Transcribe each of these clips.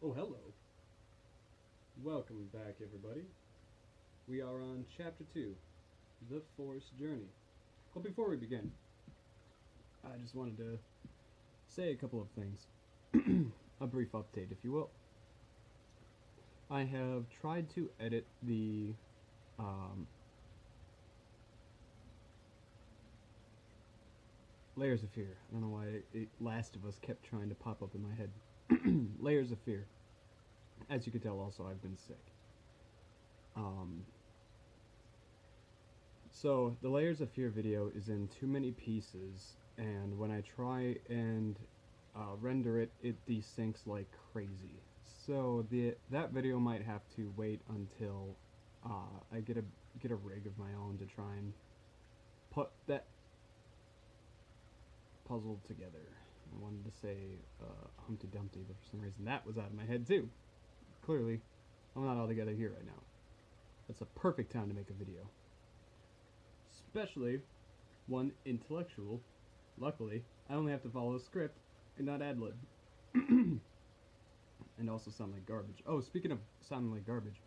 Oh, hello. Welcome back, everybody. We are on Chapter 2, The Forest Journey. Well, before we begin, I just wanted to say a couple of things. A brief update, if you will. I have tried to edit the Layers of Fear. I don't know why Last of Us kept trying to pop up in my head. Layers of Fear. As you can tell, also, I've been sick. So, the Layers of Fear video is in too many pieces, and when I try and render it, it desyncs like crazy. So, that video might have to wait until I get a rig of my own to try and put that puzzle together. I wanted to say Humpty Dumpty, but for some reason that was out of my head too. Clearly, I'm not all together here right now. That's a perfect time to make a video. Especially one intellectual. Luckily, I only have to follow a script and not ad-lib. And also sound like garbage. Oh, speaking of sounding like garbage,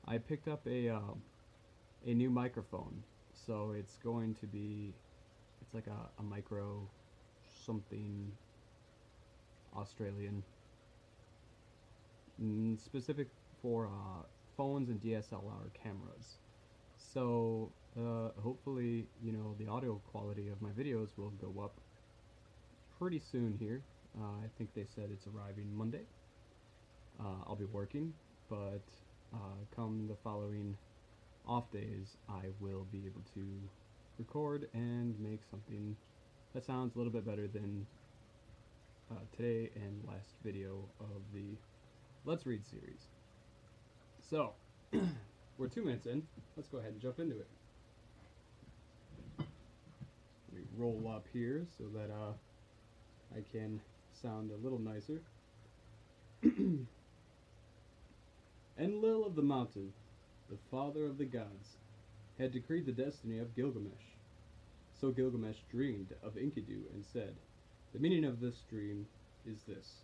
I picked up a new microphone. So it's going to be, it's like a micro something Australian, specific for phones and DSLR cameras. So hopefully, you know, the audio quality of my videos will go up pretty soon here. I think they said it's arriving Monday. I'll be working, but come the following off days, I will be able to record and make something that sounds a little bit better than today and last video of the Let's Read series. So, we're 2 minutes in. Let's go ahead and jump into it. Let me roll up here so that I can sound a little nicer. Enlil of the Mountain, the father of the gods, had decreed the destiny of Gilgamesh. So Gilgamesh dreamed of Enkidu and said, "The meaning of this dream is this.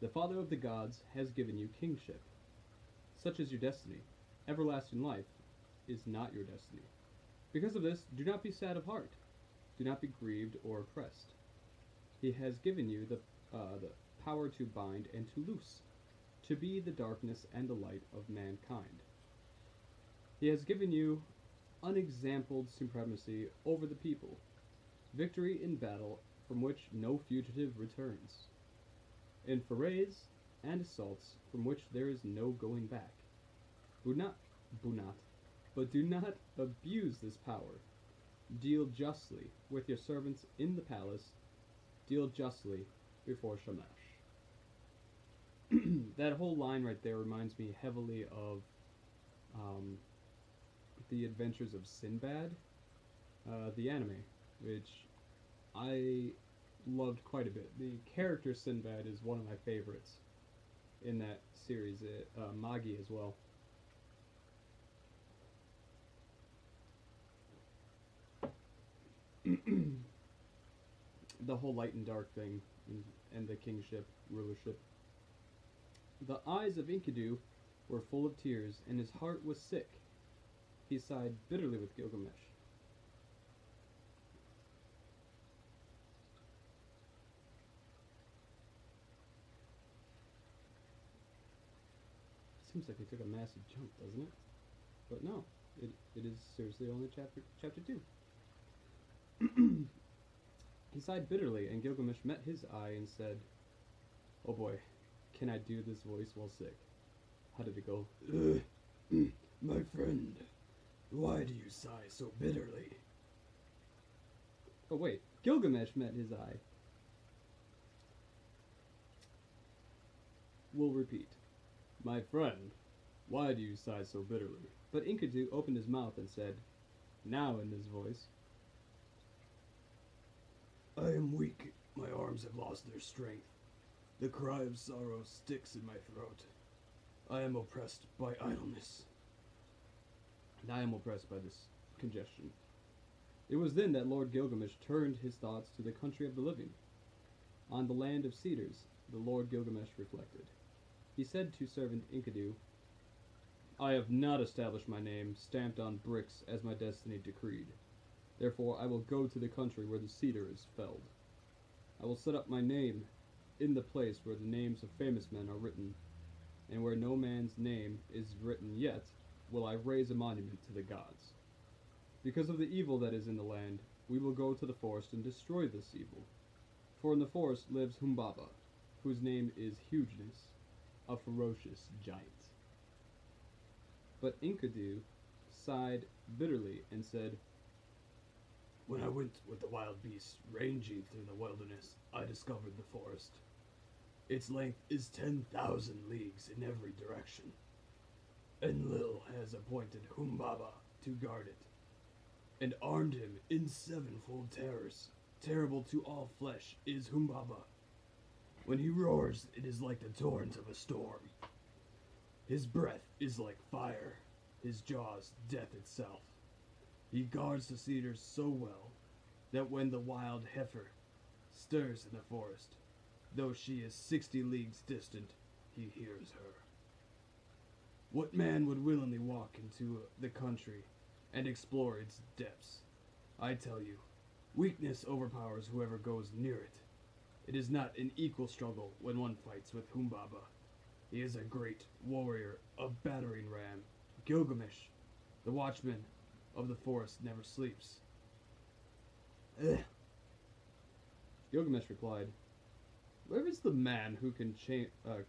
The father of the gods has given you kingship. Such is your destiny. Everlasting life is not your destiny. Because of this, do not be sad of heart. Do not be grieved or oppressed. He has given you the power to bind and to loose, to be the darkness and the light of mankind. He has given you unexampled supremacy over the people, victory in battle from which no fugitive returns, in forays and assaults from which there is no going back. But do not abuse this power. Deal justly with your servants in the palace. Deal justly before Shamash." That whole line right there reminds me heavily of The Adventures of Sinbad, the anime, which I loved quite a bit. The character Sinbad is one of my favorites in that series, Magi as well. The whole light and dark thing, and the kingship, rulership. The eyes of Enkidu were full of tears, and his heart was sick. He sighed bitterly with Gilgamesh. Seems like he took a massive jump, doesn't it? But no, it is seriously only chapter 2. He sighed bitterly, and Gilgamesh met his eye and said, "Oh boy, can I do this voice while sick?" How did it go? My friend, why do you sigh so bitterly?" Oh wait, Gilgamesh met his eye. We'll repeat. "My friend, why do you sigh so bitterly?" But Enkidu opened his mouth and said, now in this voice, "I am weak. My arms have lost their strength. The cry of sorrow sticks in my throat. I am oppressed by idleness." "And I am oppressed by this congestion." It was then that Lord Gilgamesh turned his thoughts to the country of the living. On the land of cedars, the Lord Gilgamesh reflected. He said to servant Enkidu, I have not established my name stamped on bricks as my destiny decreed. Therefore I will go to the country where the cedar is felled. I will set up my name in the place where the names of famous men are written, and where no man's name is written yet, will I raise a monument to the gods. Because of the evil that is in the land, we will go to the forest and destroy this evil. For in the forest lives Humbaba, whose name is Hugeness, a ferocious giant. But Enkidu sighed bitterly and said, When I went with the wild beasts ranging through the wilderness, I discovered the forest. Its length is 10,000 leagues in every direction. Enlil has appointed Humbaba to guard it, and armed him in sevenfold terrors. Terrible to all flesh is Humbaba. When he roars, it is like the torrent of a storm. His breath is like fire, his jaws death itself. He guards the cedars so well that when the wild heifer stirs in the forest, though she is 60 leagues distant, he hears her. What man would willingly walk into the country and explore its depths? I tell you, weakness overpowers whoever goes near it. It is not an equal struggle when one fights with Humbaba. He is a great warrior, a battering ram. Gilgamesh, the watchman of the forest, never sleeps. Gilgamesh replied, Where is the man who can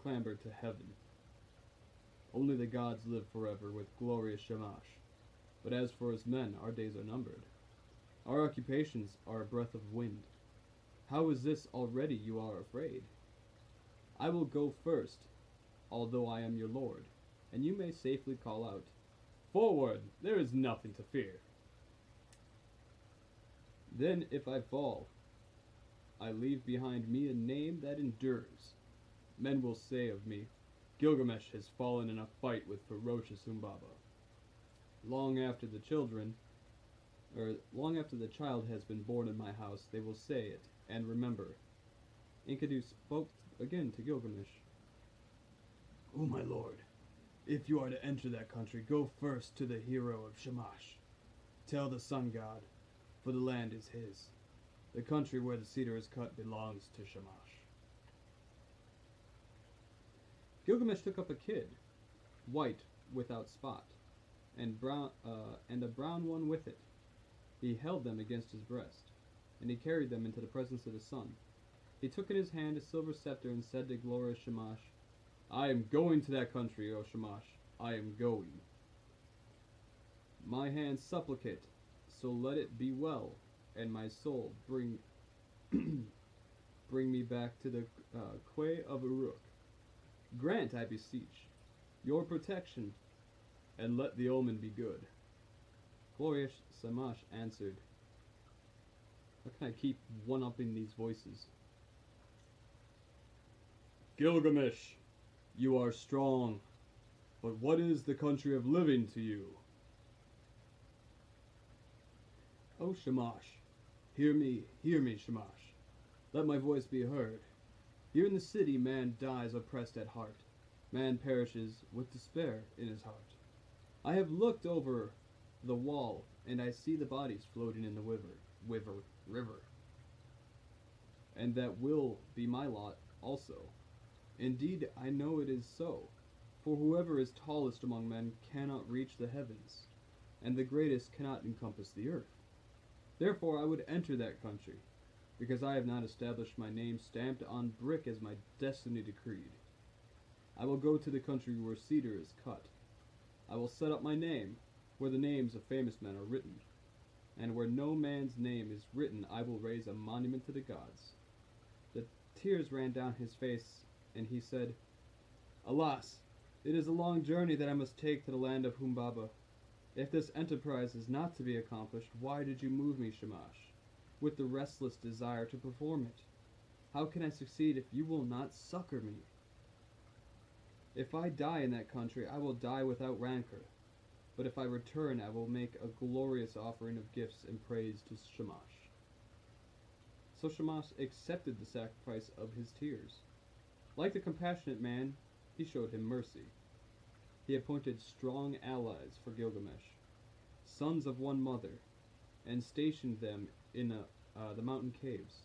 clamber to heaven? Only the gods live forever with glorious Shamash. But as for us men, our days are numbered. Our occupations are a breath of wind. How is this already you are afraid? I will go first, although I am your lord, and you may safely call out, Forward! There is nothing to fear. Then, if I fall, I leave behind me a name that endures. Men will say of me, Gilgamesh has fallen in a fight with ferocious Humbaba. Long after the child has been born in my house, they will say it, and remember. Enkidu spoke again to Gilgamesh. O my lord, if you are to enter that country, go first to the hero of Shamash. Tell the sun god, for the land is his. The country where the cedar is cut belongs to Shamash. Gilgamesh took up a kid, white without spot, and a brown one with it. He held them against his breast, and he carried them into the presence of the sun. He took in his hand a silver scepter and said to glorious Shamash, I am going to that country, O Shamash. I am going. My hands supplicate, so let it be well, and my soul bring me back to the quay of Uruk. Grant, I beseech, your protection, and let the omen be good. Glorious Shamash answered, How can I keep one-upping these voices? Gilgamesh, you are strong, but what is the country of living to you? O Shamash, hear me, Shamash. Let my voice be heard. Here in the city man dies oppressed at heart. Man perishes with despair in his heart. I have looked over the wall, and I see the bodies floating in the river. And that will be my lot also. Indeed, I know it is so, for whoever is tallest among men cannot reach the heavens, and the greatest cannot encompass the earth. Therefore I would enter that country, because I have not established my name stamped on brick as my destiny decreed. I will go to the country where cedar is cut. I will set up my name where the names of famous men are written, and where no man's name is written I will raise a monument to the gods. The tears ran down his face, and he said, Alas, it is a long journey that I must take to the land of Humbaba. If this enterprise is not to be accomplished, why did you move me, Shamash, with the restless desire to perform it? How can I succeed if you will not succor me? If I die in that country, I will die without rancor. But if I return, I will make a glorious offering of gifts and praise to Shamash. So Shamash accepted the sacrifice of his tears. Like the compassionate man, he showed him mercy. He appointed strong allies for Gilgamesh, sons of one mother, and stationed them in the mountain caves.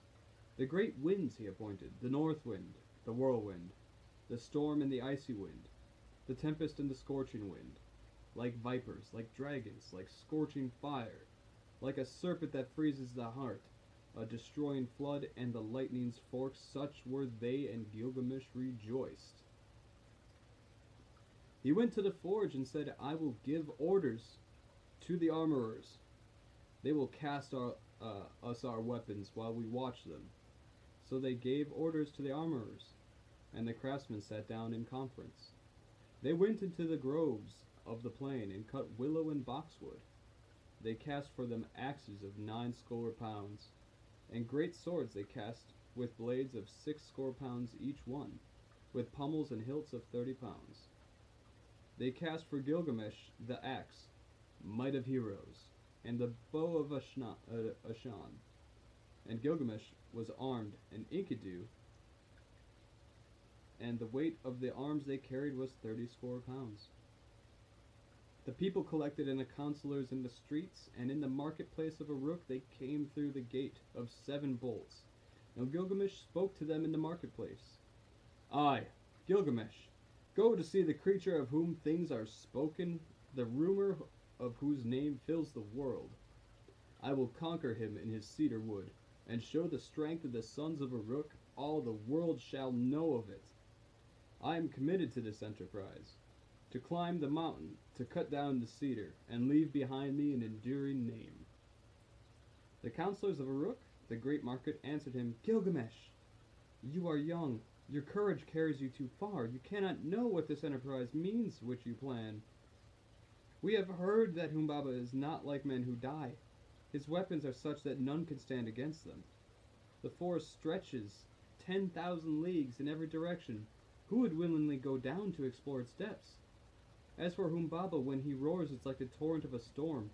The great winds he appointed, the north wind, the whirlwind, the storm and the icy wind, the tempest and the scorching wind, like vipers, like dragons, like scorching fire, like a serpent that freezes the heart, a destroying flood and the lightning's fork, such were they, and Gilgamesh rejoiced. He went to the forge and said, I will give orders to the armorers. They will cast us our weapons while we watch them. So they gave orders to the armorers, and the craftsmen sat down in conference. They went into the groves of the plain and cut willow and boxwood. They cast for them axes of 90 pounds, and great swords they cast with blades of 60 pounds each one, with pommels and hilts of 30 pounds. They cast for Gilgamesh the axe, might of heroes, and the bow of Ashan. And Gilgamesh was armed, and Enkidu, and the weight of the arms they carried was 30 pounds. The people collected in the councilors in the streets, and in the marketplace of Uruk they came through the gate of 7 bolts. Now Gilgamesh spoke to them in the marketplace. I, Gilgamesh, go to see the creature of whom things are spoken, the rumor of whose name fills the world. I will conquer him in his cedar wood, and show the strength of the sons of Uruk. All the world shall know of it. I am committed to this enterprise, to climb the mountain, to cut down the cedar, and leave behind me an enduring name. The counselors of Uruk, the great market, answered him, Gilgamesh, you are young. Your courage carries you too far. You cannot know what this enterprise means which you plan. We have heard that Humbaba is not like men who die. His weapons are such that none can stand against them. The forest stretches 10,000 leagues in every direction. Who would willingly go down to explore its depths? As for Humbaba, when he roars, it's like the torrent of a storm.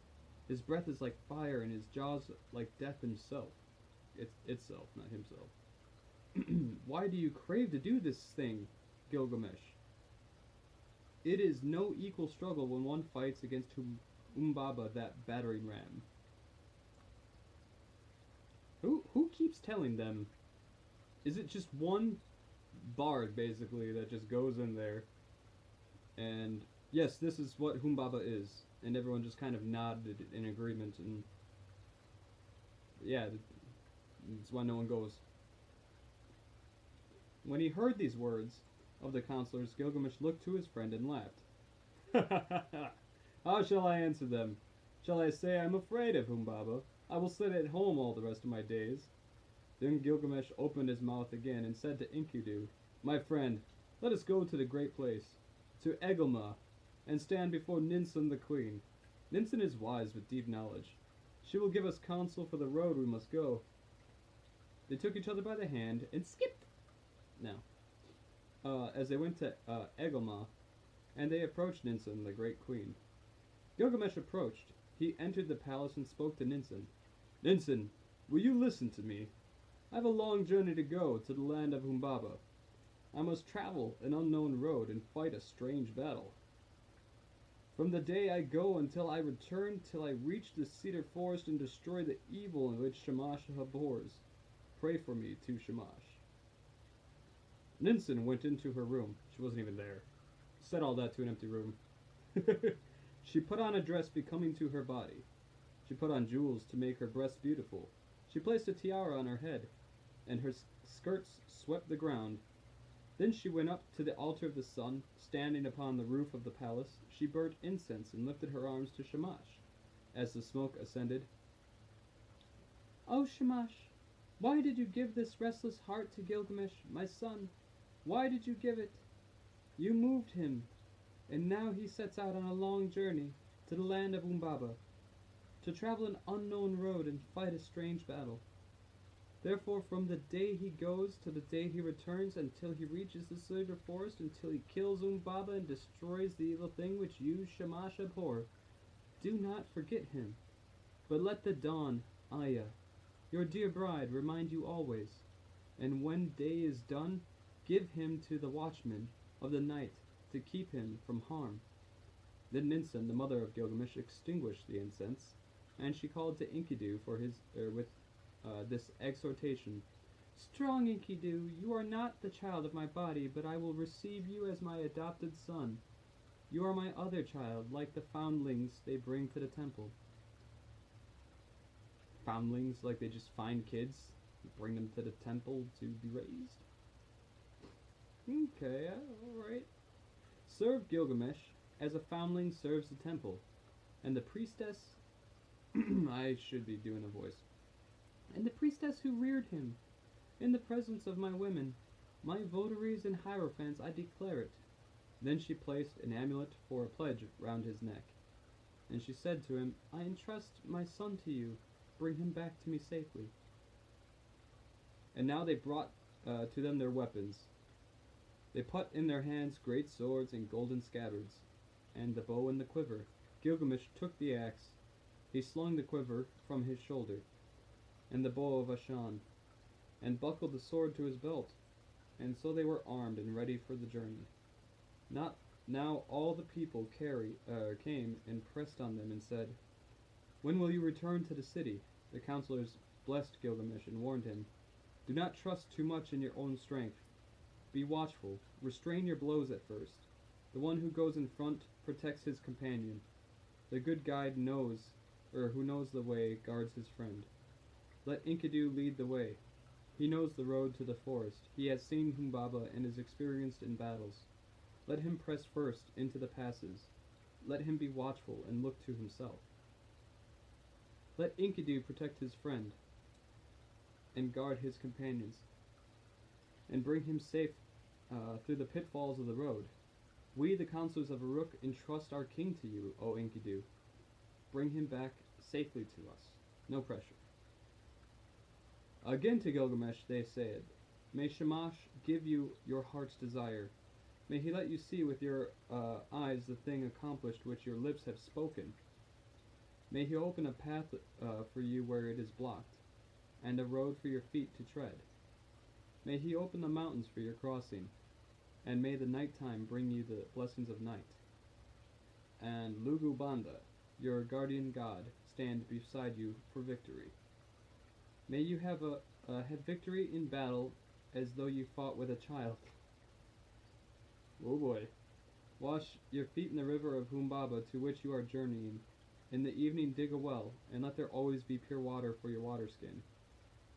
His breath is like fire, and his jaws like death himself. Itself, not himself. Why do you crave to do this thing, Gilgamesh? It is no equal struggle when one fights against Humbaba, that battering ram. Who keeps telling them? Is it just one bard, basically, that just goes in there and, yes, this is what Humbaba is, and everyone just kind of nodded in agreement, and yeah, that's why no one goes. When he heard these words of the counselors, Gilgamesh looked to his friend and laughed. How shall I answer them? Shall I say I'm afraid of Humbaba? I will sit at home all the rest of my days. Then Gilgamesh opened his mouth again and said to Enkidu, My friend, let us go to the great place, to Egelma, and stand before Ninsun the queen. Ninsun is wise with deep knowledge. She will give us counsel for the road we must go. They took each other by the hand and skipped. Now, as they went to Egelma, and they approached Ninsun, the great queen. Gilgamesh approached. He entered the palace and spoke to Ninsun. Ninsun, will you listen to me? I have a long journey to go to the land of Humbaba. I must travel an unknown road and fight a strange battle. From the day I go until I return, till I reach the cedar forest and destroy the evil in which Shamash abhors. Pray for me to Shamash. Ninsun went into her room. She wasn't even there. Said all that to an empty room. She put on a dress becoming to her body. She put on jewels to make her breasts beautiful. She placed a tiara on her head, and her skirts swept the ground. Then she went up to the altar of the sun. Standing upon the roof of the palace, she burnt incense and lifted her arms to Shamash. As the smoke ascended, O Shamash, why did you give this restless heart to Gilgamesh, my son? Why did you give it? You moved him, and now he sets out on a long journey to the land of Humbaba, to travel an unknown road and fight a strange battle. Therefore, from the day he goes to the day he returns, until he reaches the cedar forest, until he kills Humbaba and destroys the evil thing which you, Shamash, abhor, do not forget him, but let the dawn, Aya, your dear bride, remind you always. And when day is done, give him to the watchman, of the night to keep him from harm. Then Ninsen, the mother of Gilgamesh, extinguished the incense, and she called to Enkidu for his with this exhortation: "Strong Enkidu, you are not the child of my body, but I will receive you as my adopted son. You are my other child, like the foundlings they bring to the temple." Foundlings, like they just find kids, bring them to the temple to be raised? Okay, alright. Serve Gilgamesh as a foundling serves the temple, and the priestess. I should be doing a voice. And the priestess who reared him, in the presence of my women, my votaries and hierophants, I declare it. Then she placed an amulet for a pledge round his neck. And she said to him, I entrust my son to you. Bring him back to me safely. And now they brought to them their weapons. They put in their hands great swords and golden scabbards, and the bow and the quiver. Gilgamesh took the axe. He slung the quiver from his shoulder, and the bow of Ashan, and buckled the sword to his belt. And so they were armed and ready for the journey. Now all the people came and pressed on them and said, When will you return to the city? The counselors blessed Gilgamesh and warned him, Do not trust too much in your own strength. Be watchful. Restrain your blows at first. The one who goes in front protects his companion. The good guide who knows the way, guards his friend. Let Enkidu lead the way. He knows the road to the forest. He has seen Humbaba and is experienced in battles. Let him press first into the passes. Let him be watchful and look to himself. Let Enkidu protect his friend and guard his companions, and bring him safe through the pitfalls of the road. We, the counselors of Uruk, entrust our king to you, O Enkidu. Bring him back safely to us. No pressure. Again to Gilgamesh they said, May Shamash give you your heart's desire. May he let you see with your eyes the thing accomplished which your lips have spoken. May he open a path for you where it is blocked, and a road for your feet to tread. May he open the mountains for your crossing, and may the nighttime bring you the blessings of night. And Lugu Banda, your guardian god, stand beside you for victory. May you have victory in battle as though you fought with a child. Oh boy. Wash your feet in the river of Humbaba to which you are journeying. In the evening dig a well, and let there always be pure water for your water skin.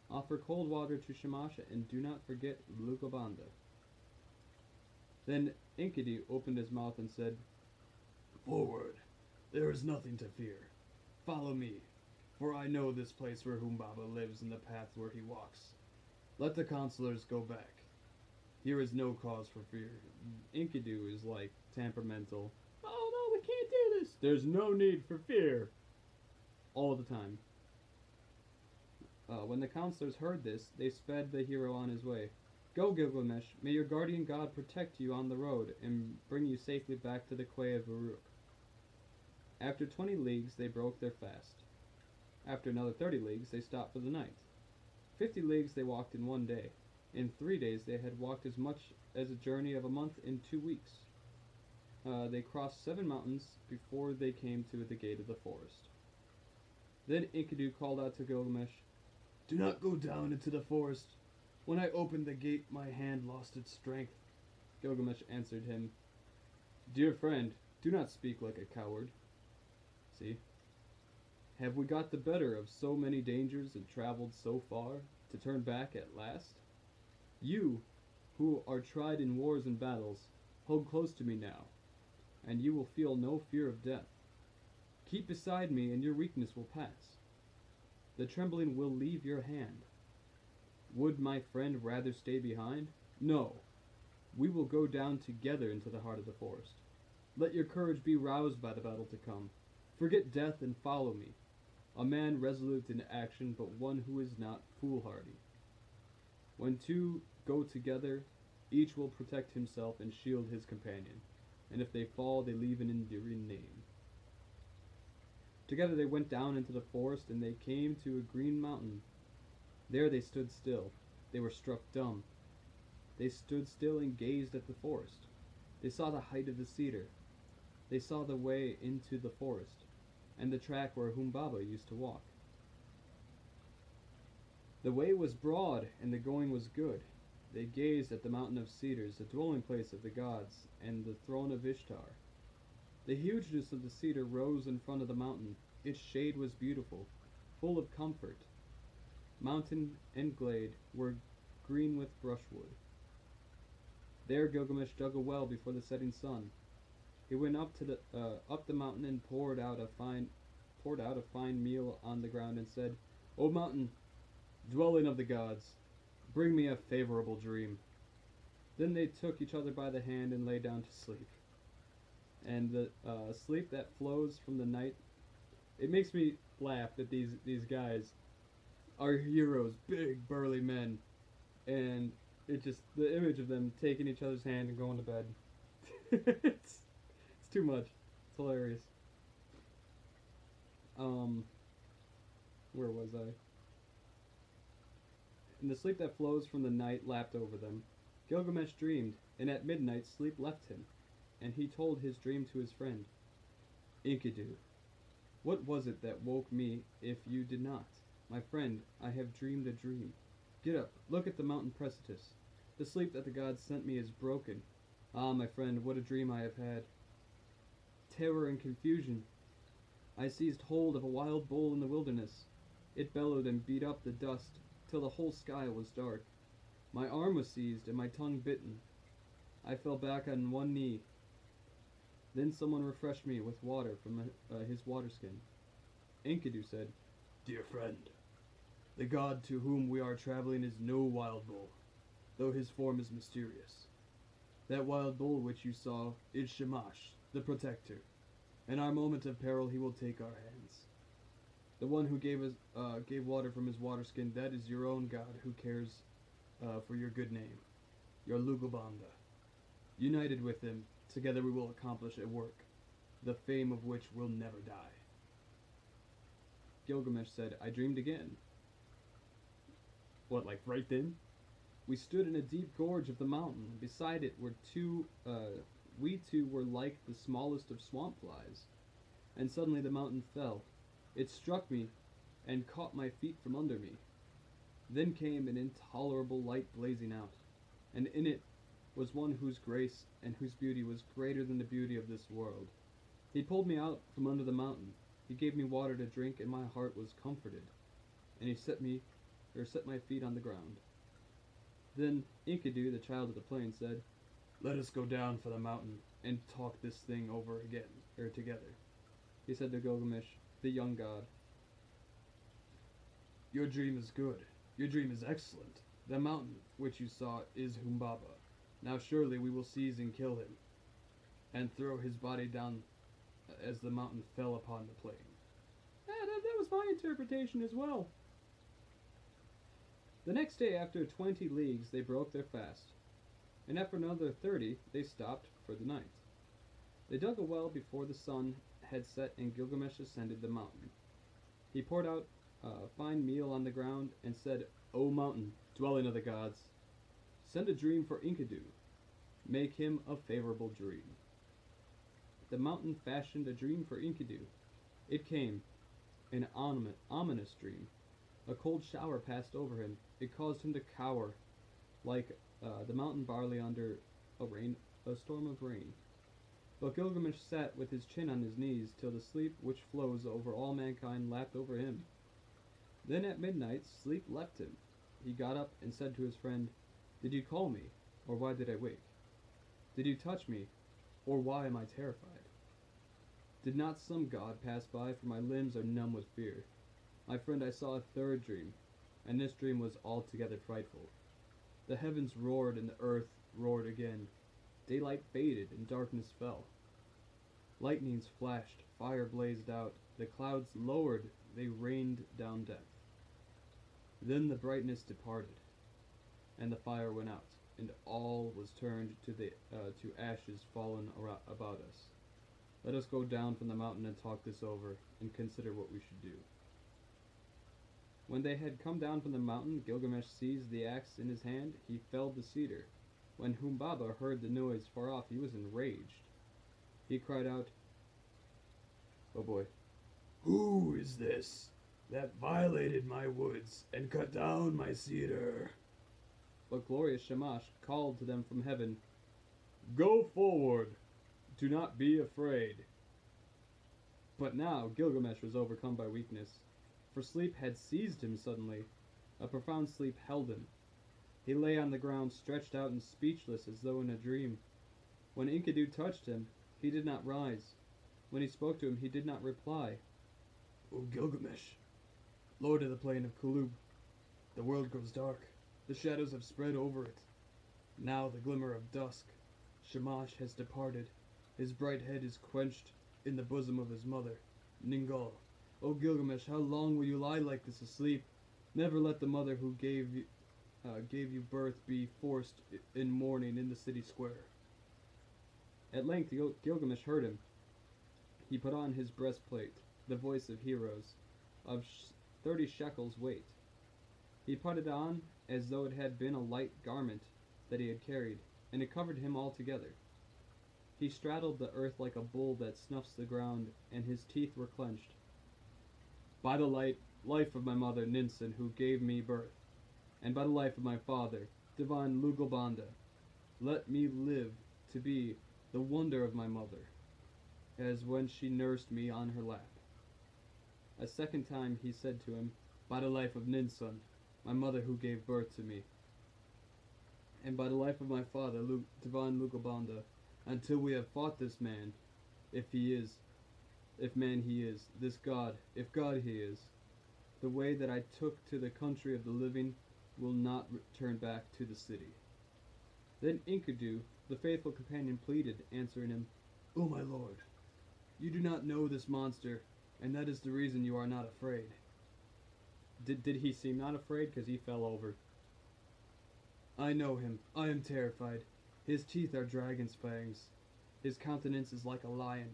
Offer cold water to Shamasha, and do not forget Lugobanda. Then Enkidu opened his mouth and said, Forward, there is nothing to fear. Follow me, for I know this place where Humbaba lives and the path where he walks. Let the counselors go back. Here is no cause for fear. Enkidu is like temperamental. Oh no, we can't do this. There's no need for fear. All the time. When the counselors heard this, they sped the hero on his way. Go, Gilgamesh. May your guardian god protect you on the road and bring you safely back to the quay of Uruk. After 20 leagues, they broke their fast. After another 30 leagues, they stopped for the night. 50 leagues they walked in one day. In 3 days, they had walked as much as a journey of a month in 2 weeks. They crossed 7 mountains before they came to the gate of the forest. Then Enkidu called out to Gilgamesh, Do not go down into the forest. When I opened the gate, my hand lost its strength. Gilgamesh answered him, Dear friend, do not speak like a coward. See? Have we got the better of so many dangers and traveled so far to turn back at last? You, who are tried in wars and battles, hold close to me now, and you will feel no fear of death. Keep beside me, and your weakness will pass. The trembling will leave your hand. Would my friend rather stay behind? No. We will go down together into the heart of the forest. Let your courage be roused by the battle to come. Forget death and follow me. A man resolute in action, but one who is not foolhardy. When two go together, each will protect himself and shield his companion, and if they fall, they leave an enduring name. Together they went down into the forest, and they came to a green mountain. There they stood still. They were struck dumb. They stood still and gazed at the forest. They saw the height of the cedar. They saw the way into the forest, and the track where Humbaba used to walk. The way was broad, and the going was good. They gazed at the mountain of cedars, the dwelling place of the gods, and the throne of Ishtar. The hugeness of the cedar rose in front of the mountain. Its shade was beautiful, full of comfort. Mountain and glade were green with brushwood. There Gilgamesh dug a well before the setting sun. He went up the mountain and poured out a fine meal on the ground and said, "O mountain, dwelling of the gods, bring me a favorable dream." Then they took each other by the hand and lay down to sleep. And the sleep that flows from the night, it makes me laugh that these guys are heroes, big burly men, and the image of them taking each other's hand and going to bed. it's too much. It's hilarious. Where was I? And the sleep that flows from the night lapped over them. Gilgamesh dreamed, and at midnight sleep left him, and he told his dream to his friend. "Enkidu, what was it that woke me if you did not? My friend, I have dreamed a dream. Get up, look at the mountain precipice. The sleep that the gods sent me is broken. Ah, my friend, what a dream I have had. Terror and confusion. I seized hold of a wild bull in the wilderness. It bellowed and beat up the dust till the whole sky was dark. My arm was seized and my tongue bitten. I fell back on one knee. Then someone refreshed me with water from his water skin." Enkidu said, Dear friend, the god to whom we are traveling is no wild bull, though his form is mysterious. That wild bull which you saw is Shamash, the protector. In our moment of peril he will take our hands. The one who gave water from his water skin, that is your own god who cares for your good name, your Lugubanda. United with him, together we will accomplish a work, the fame of which will never die." Gilgamesh said, "I dreamed again." "What, like right then?" "We stood in a deep gorge of the mountain. Beside it were we two were like the smallest of swamp flies. And suddenly the mountain fell. It struck me and caught my feet from under me. Then came an intolerable light blazing out, and in it was one whose grace and whose beauty was greater than the beauty of this world. He pulled me out from under the mountain. He gave me water to drink, and my heart was comforted. And he set my feet on the ground." Then Enkidu, the child of the plain, said, "Let us go down for the mountain and talk this thing over again, or together." He said to Gilgamesh, the young god, "Your dream is good. Your dream is excellent. The mountain which you saw is Humbaba. Now surely we will seize and kill him, and throw his body down as the mountain fell upon the plain." That was my interpretation as well. The next day, after 20 leagues, they broke their fast, and after another 30, they stopped for the night. They dug a well before the sun had set, and Gilgamesh ascended the mountain. He poured out a fine meal on the ground and said, "O mountain, dwelling of the gods, send a dream for Enkidu. Make him a favorable dream." The mountain fashioned a dream for Enkidu. It came, an ominous dream. A cold shower passed over him. It caused him to cower like the mountain barley under a storm of rain. But Gilgamesh sat with his chin on his knees till the sleep which flows over all mankind lapped over him. Then at midnight sleep left him. He got up and said to his friend, "Did you call me, or why did I wake? Did you touch me, or why am I terrified? Did not some god pass by, for my limbs are numb with fear? My friend, I saw a third dream, and this dream was altogether frightful. The heavens roared and the earth roared again. Daylight faded and darkness fell. Lightnings flashed, fire blazed out, the clouds lowered, they rained down death. Then the brightness departed, and the fire went out, and all was turned to ashes fallen about us. Let us go down from the mountain and talk this over, and consider what we should do." When they had come down from the mountain, Gilgamesh seized the axe in his hand. He felled the cedar. When Humbaba heard the noise far off, he was enraged. He cried out, "Oh boy." Who is this that violated my woods and cut down my cedar? But glorious Shamash called to them from heaven, Go forward. Do not be afraid. But now Gilgamesh was overcome by weakness, for sleep had seized him suddenly. A profound sleep held him. He lay on the ground, stretched out and speechless as though in a dream. When Enkidu touched him, he did not rise. When he spoke to him, he did not reply. O Gilgamesh, Lord of the plain of Kulub, the world grows dark. The shadows have spread over it. Now the glimmer of dusk. Shamash has departed. His bright head is quenched in the bosom of his mother, Ningal. O Gilgamesh, how long will you lie like this asleep? Never let the mother who gave you birth be forced in mourning in the city square. At length Gilgamesh heard him. He put on his breastplate, the voice of heroes, of 30 shekels weight. He put it on as though it had been a light garment that he had carried, and it covered him altogether. He straddled the earth like a bull that snuffs the ground, and his teeth were clenched. By the life of my mother Ninsun, who gave me birth, and by the life of my father, divine Lugalbanda, let me live to be the wonder of my mother, as when she nursed me on her lap. A second time he said to him, by the life of Ninsun, my mother who gave birth to me, and by the life of my father, divine Lugalbanda, until we have fought this man, if man he is, this God, if God he is, the way that I took to the country of the living will not return back to the city. Then Enkidu, the faithful companion, pleaded, answering him, O my lord, you do not know this monster, and that is the reason you are not afraid. Did he seem not afraid? Because he fell over. I know him. I am terrified. His teeth are dragon's fangs. His countenance is like a lion.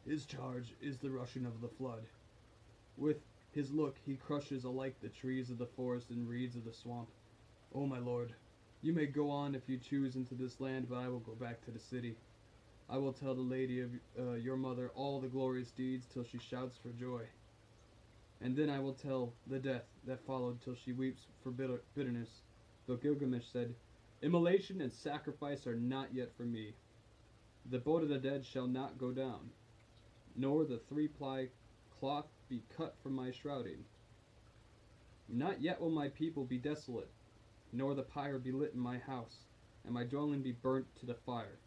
His charge is the rushing of the flood. With his look he crushes alike the trees of the forest and reeds of the swamp. O my lord, you may go on if you choose into this land, but I will go back to the city. I will tell the lady of your mother all the glorious deeds till she shouts for joy. And then I will tell the death that followed till she weeps for bitterness. But Gilgamesh said, Immolation and sacrifice are not yet for me. The boat of the dead shall not go down, nor the 3-ply cloth be cut from my shrouding. Not yet will my people be desolate, nor the pyre be lit in my house, and my dwelling be burnt to the fire.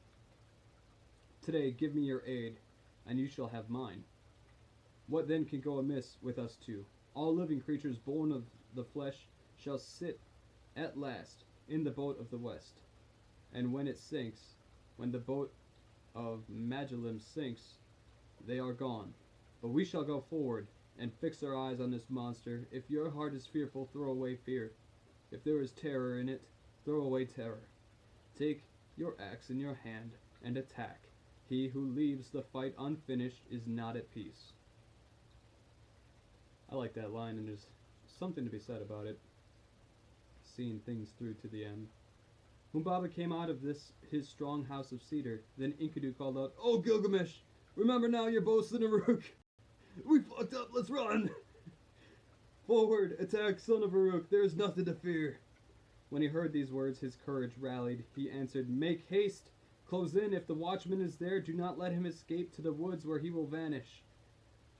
Today give me your aid, and you shall have mine. What then can go amiss with us two? All living creatures born of the flesh shall sit at last in the boat of the west. And when it sinks, when the boat of Magellan sinks, they are gone. But we shall go forward and fix our eyes on this monster. If your heart is fearful, throw away fear. If there is terror in it, throw away terror. Take your axe in your hand and attack. He who leaves the fight unfinished is not at peace. I like that line, and there's something to be said about it. Seeing things through to the end. Humbaba came out of his strong house of cedar. Then Enkidu called out, "Oh Gilgamesh, remember now your boast in Uruk. We fucked up, let's run! Forward, attack, son of Uruk, there is nothing to fear." When he heard these words, his courage rallied. He answered, "Make haste, close in. If the watchman is there, do not let him escape to the woods where he will vanish.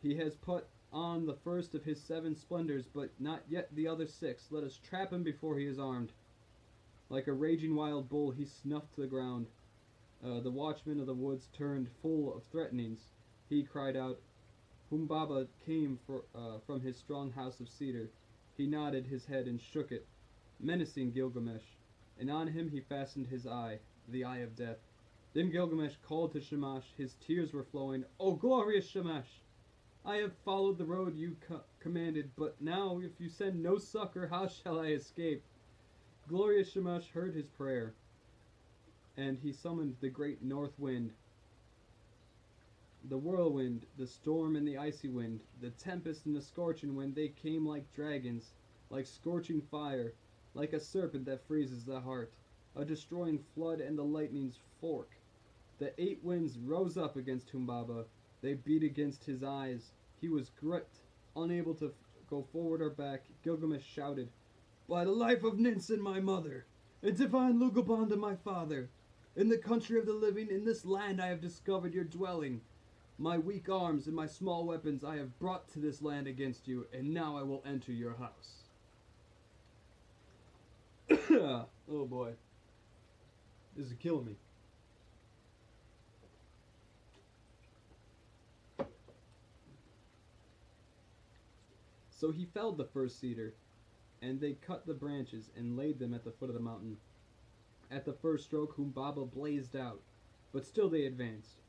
He has put on the first of his 7 splendors, but not yet the other 6. Let us trap him before he is armed." Like a raging wild bull, he snuffed the ground. The watchman of the woods turned full of threatenings. He cried out. Humbaba came from his strong house of cedar. He nodded his head and shook it, menacing Gilgamesh, and on him he fastened his eye, the eye of death. Then Gilgamesh called to Shamash. His tears were flowing. "O glorious Shamash! I have followed the road you commanded, but now if you send no succor, how shall I escape?" Glorious Shamash heard his prayer, and he summoned the great north wind, the whirlwind, the storm and the icy wind, the tempest and the scorching wind. They came like dragons, like scorching fire, like a serpent that freezes the heart. a destroying flood and the lightning's fork. The 8 winds rose up against Humbaba. They beat against his eyes. He was gripped, unable to go forward or back. Gilgamesh shouted, "By the life of Ninsin, my mother, and divine Lugabanda, my father, in the country of the living, in this land I have discovered your dwelling. My weak arms and my small weapons I have brought to this land against you, and now I will enter your house." Oh boy. This is killing me. So he felled the first cedar, and they cut the branches and laid them at the foot of the mountain. At the first stroke, Humbaba blazed out, but still they advanced.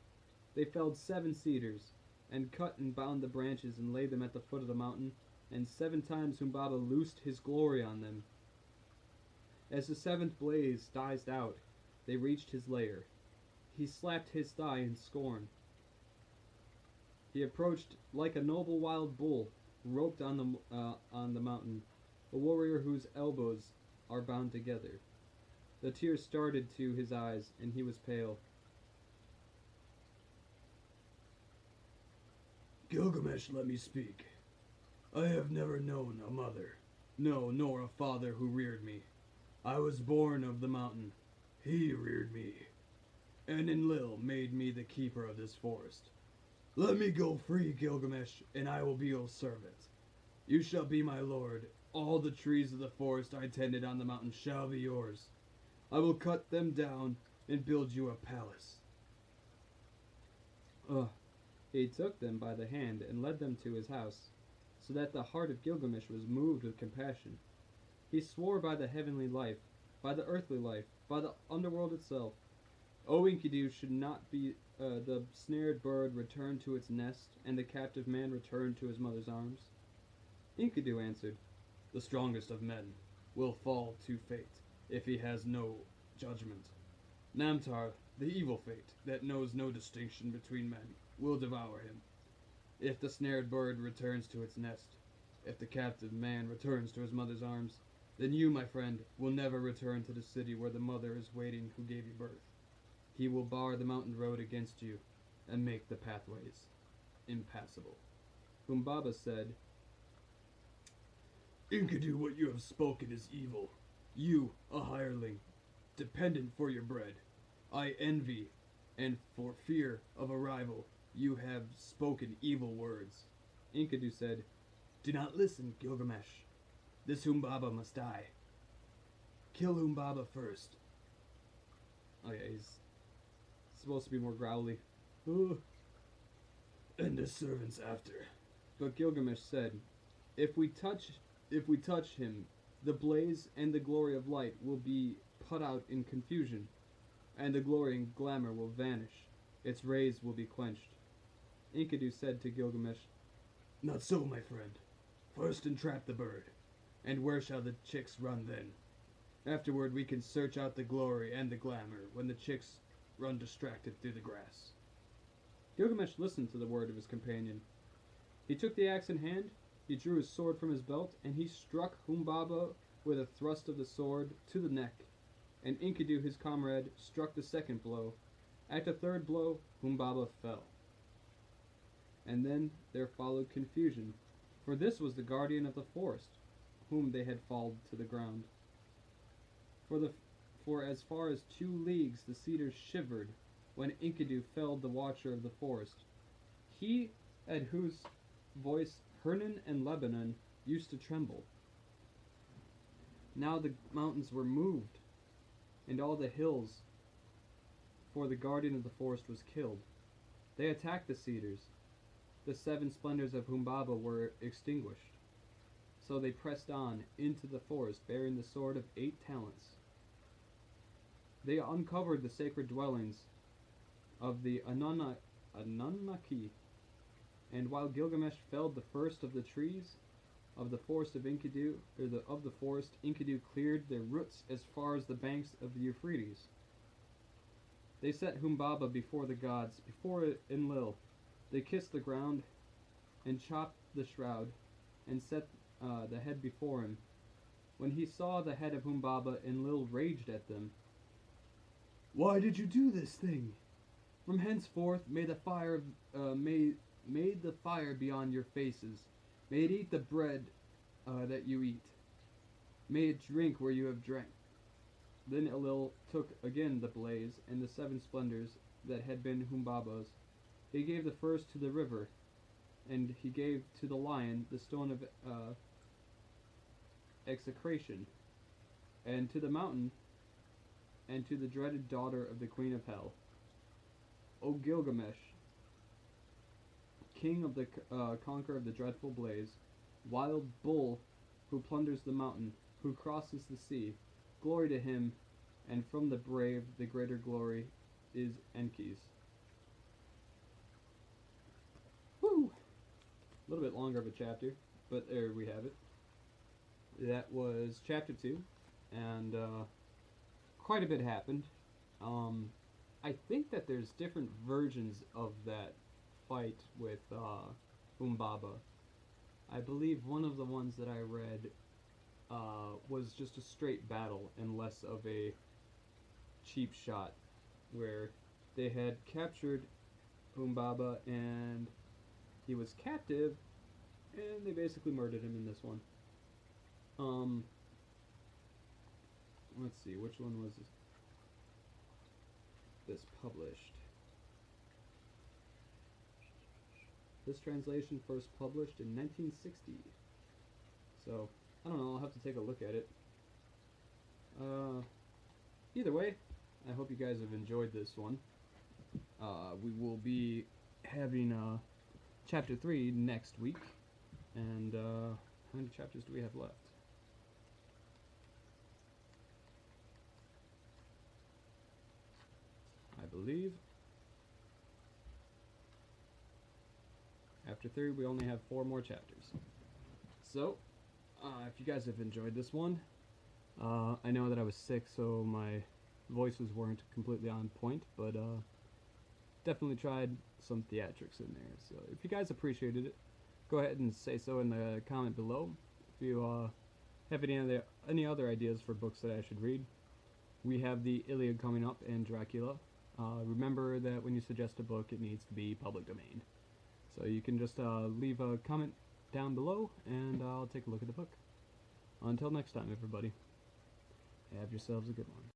They felled 7 cedars, and cut and bound the branches and laid them at the foot of the mountain, and 7 times Humbaba loosed his glory on them. As the 7th blaze died out, they reached his lair. He slapped his thigh in scorn. He approached like a noble wild bull, roped on the mountain, a warrior whose elbows are bound together. The tears started to his eyes, and he was pale. "Gilgamesh, let me speak. I have never known a mother, no, nor a father who reared me. I was born of the mountain. He reared me, and Enlil made me the keeper of this forest. Let me go free, Gilgamesh, and I will be your servant. You shall be my lord. All the trees of the forest I tended on the mountain shall be yours. I will cut them down and build you a palace." He took them by the hand and led them to his house, so that the heart of Gilgamesh was moved with compassion. He swore by the heavenly life, by the earthly life, by the underworld itself. O Enkidu, should not be the snared bird return to its nest, and the captive man return to his mother's arms? Enkidu answered, "The strongest of men will fall to fate if he has no judgment. Namtar, the evil fate that knows no distinction between men, will devour him. If the snared bird returns to its nest, if the captive man returns to his mother's arms, then you, my friend, will never return to the city where the mother is waiting who gave you birth. He will bar the mountain road against you and make the pathways impassable." Humbaba said, "Enkidu, what you have spoken is evil. You, a hireling, dependent for your bread. I envy, and for fear of a rival, you have spoken evil words." Enkidu said, "Do not listen, Gilgamesh. This Humbaba must die. Kill Humbaba first." Oh yeah, he's supposed to be more growly. "And the servants after." But Gilgamesh said, if we touch him, the blaze and the glory of light will be put out in confusion, and the glory and glamour will vanish. Its rays will be quenched." Enkidu said to Gilgamesh, "Not so, my friend. First entrap the bird, and where shall the chicks run then? Afterward we can search out the glory and the glamour when the chicks run distracted through the grass." Gilgamesh listened to the word of his companion. He took the axe in hand, he drew his sword from his belt, and he struck Humbaba with a thrust of the sword to the neck, and Enkidu, his comrade, struck the second blow. At the third blow, Humbaba fell. And then there followed confusion, for this was the guardian of the forest, whom they had falled to the ground. For as far as 2 leagues the cedars shivered when Enkidu felled the watcher of the forest, he at whose voice Hernan and Lebanon used to tremble. Now the mountains were moved, and all the hills, for the guardian of the forest was killed. They attacked the cedars. The 7 splendors of Humbaba were extinguished. So they pressed on into the forest, bearing the sword of 8 talents. They uncovered the sacred dwellings of the Anunnaki, and while Gilgamesh felled the first of the trees of the forest of Enkidu, Enkidu cleared their roots as far as the banks of the Euphrates. They set Humbaba before the gods, before Enlil. They kissed the ground and chopped the shroud and set the head before him. When he saw the head of Humbaba, Enlil raged at them. Why did you do this thing? From henceforth may the fire may the fire be on your faces. May it eat the bread that you eat. May it drink where you have drank. Then Elil took again the blaze and the 7 splendors that had been Humbaba's. He gave the first to the river, and he gave to the lion the stone of execration, and to the mountain, and to the dreaded daughter of the queen of hell. O Gilgamesh, king of the conqueror of the dreadful blaze, wild bull who plunders the mountain, who crosses the sea, glory to him, and from the brave the greater glory is Enki's. Woo! A little bit longer of a chapter, but there we have it. That was chapter 2, and quite a bit happened. I think that there's different versions of that fight with Humbaba. I believe one of the ones that I read was just a straight battle and less of a cheap shot, where they had captured Humbaba and he was captive, and they basically murdered him in this one. Let's see, which one was this published? This translation first published in 1960. So, I don't know, I'll have to take a look at it. Either way, I hope you guys have enjoyed this one. We will be having chapter 3 next week. And how many chapters do we have left? I believe after 3 we only have 4 more chapters. So, if you guys have enjoyed this one, I know that I was sick, so my voices weren't completely on point, but definitely tried some theatrics in there. So if you guys appreciated it, go ahead and say so in the comment below. If you have any other ideas for books that I should read, we have the Iliad coming up and Dracula. Remember that when you suggest a book, it needs to be public domain. So you can just leave a comment down below, and I'll take a look at the book. Until next time, everybody, have yourselves a good one.